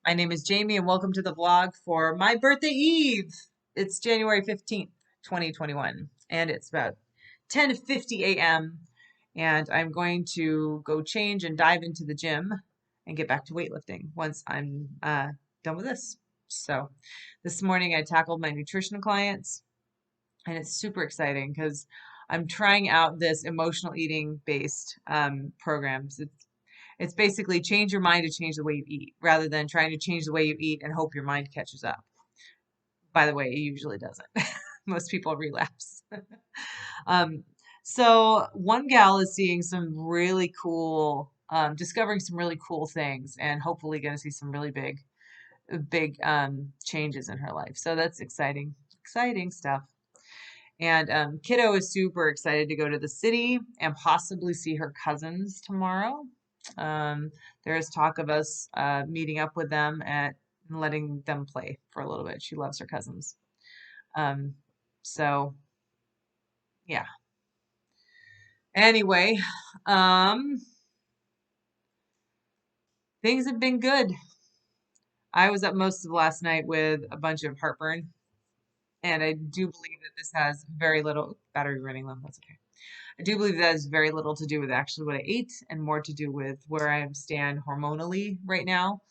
My name is Jamie, and welcome to the vlog for my birthday eve. It's January 15th, 2021, and it's about 10:50 a.m. And I'm going to go change and dive into the gym and get back to weightlifting once I'm done with this. So this morning I tackled my nutrition clients, and it's super exciting because I'm trying out this emotional eating based programs. It's basically change your mind to change the way you eat rather than trying to change the way you eat and hope your mind catches up. By the way, it usually doesn't. Most people relapse. um, so one gal is seeing some really cool, discovering some really cool things and hopefully going to see some really big changes in her life. So that's exciting, exciting stuff. And Kiddo is super excited to go to the city and possibly see her cousins tomorrow. Um, there is talk of us meeting up with them and letting them play for a little bit. She loves her cousins. Um, so yeah. Anyway, um, things have been good. I was up most of last night with a bunch of heartburn, and I do believe that this has very little battery running low. That's okay. I do believe that has very little to do with actually what I ate and more to do with where I stand hormonally right now.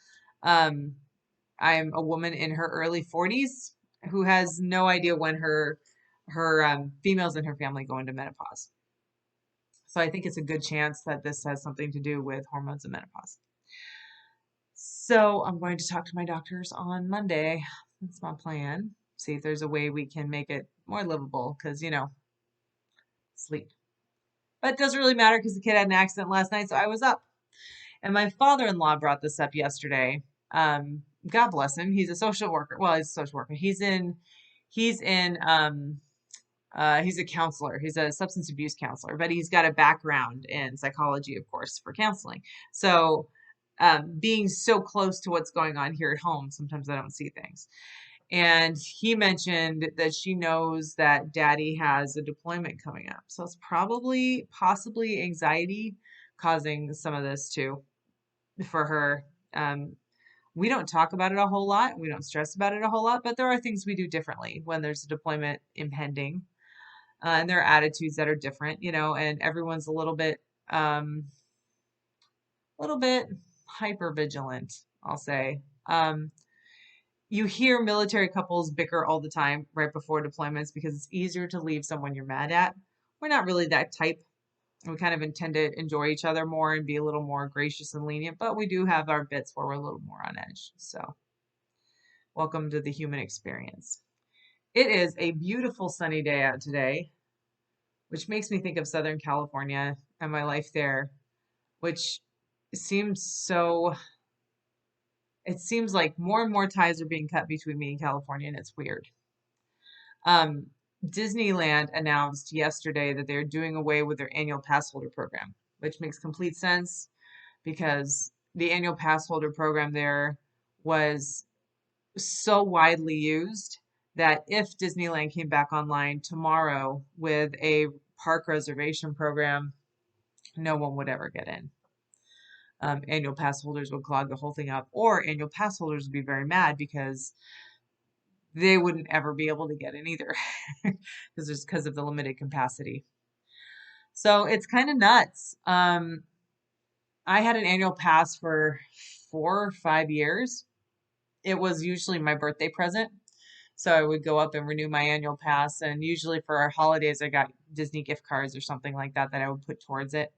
Um, I'm a woman in her early 40s who has no idea when her females in her family go into menopause. So I think it's a good chance that this has something to do with hormones and menopause. So I'm going to talk to my doctors on Monday. That's my plan. See if there's a way we can make it more livable because, sleep. But it doesn't really matter because the kid had an accident last night, so I was up. And my father-in-law brought this up yesterday. God bless him. He's a social worker. Well, he's a social worker. He's a counselor. He's a substance abuse counselor, but he's got a background in psychology, of course, for counseling. So, being so close to what's going on here at home, sometimes I don't see things. And he mentioned that she knows that daddy has a deployment coming up. So it's probably, possibly anxiety causing some of this too for her. Um, we don't talk about it a whole lot. We don't stress about it a whole lot, but there are things we do differently when there's a deployment impending. And there are attitudes that are different, and everyone's a little bit hyper vigilant, I'll say. You hear military couples bicker all the time right before deployments because it's easier to leave someone you're mad at. We're not really that type. We kind of intend to enjoy each other more and be a little more gracious and lenient, but we do have our bits where we're a little more on edge. So, welcome to the human experience. It is a beautiful sunny day out today, which makes me think of Southern California and my life there, which seems so, it seems like more and more ties are being cut between me and California, and it's weird. Um, Disneyland announced yesterday that they're doing away with their annual pass holder program, which makes complete sense because the annual pass holder program there was so widely used that if Disneyland came back online tomorrow with a park reservation program, no one would ever get in. Annual pass holders would clog the whole thing up, or annual pass holders would be very mad because they wouldn't ever be able to get in either because of the limited capacity. So it's kind of nuts. I had an annual pass for 4 or 5 years. It was usually my birthday present. So I would go up and renew my annual pass. And usually for our holidays, I got Disney gift cards or something like that that I would put towards it.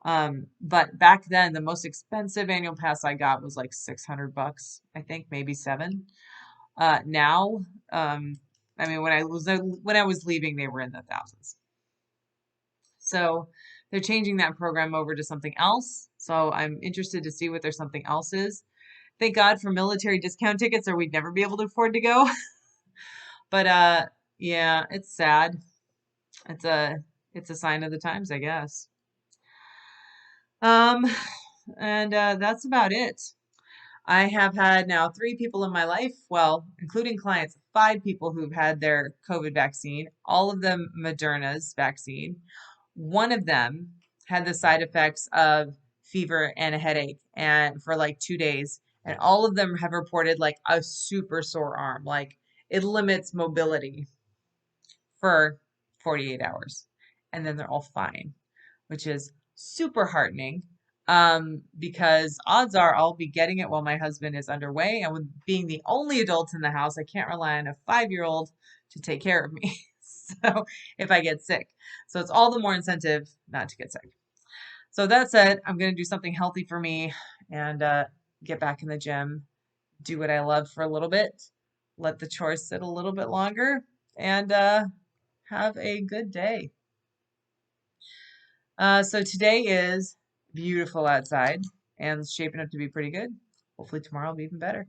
But back then, the most expensive annual pass I got was like $600, I think, maybe seven. Now, I mean, when I was leaving, they were in the thousands. So they're changing that program over to something else. So I'm interested to see what their something else is. Thank God for military discount tickets, or we'd never be able to afford to go. But yeah, it's sad. It's a it's a sign of the times, I guess. Um, and that's about it. I have had now 3 people in my life, well, including clients, 5 people who've had their COVID vaccine, all of them Moderna's vaccine. One of them had the side effects of fever and a headache and for like 2 days And all of them have reported like a super sore arm, like it limits mobility for 48 hours. And then they're all fine, which is super heartening, because odds are I'll be getting it while my husband is underway. And with being the only adult in the house, I can't rely on a 5-year-old to take care of me. So if I get sick. So it's all the more incentive not to get sick. So that said, I'm going to do something healthy for me and get back in the gym, do what I love for a little bit, let the chores sit a little bit longer, and have a good day. So today is beautiful outside and shaping up to be pretty good. Hopefully tomorrow will be even better.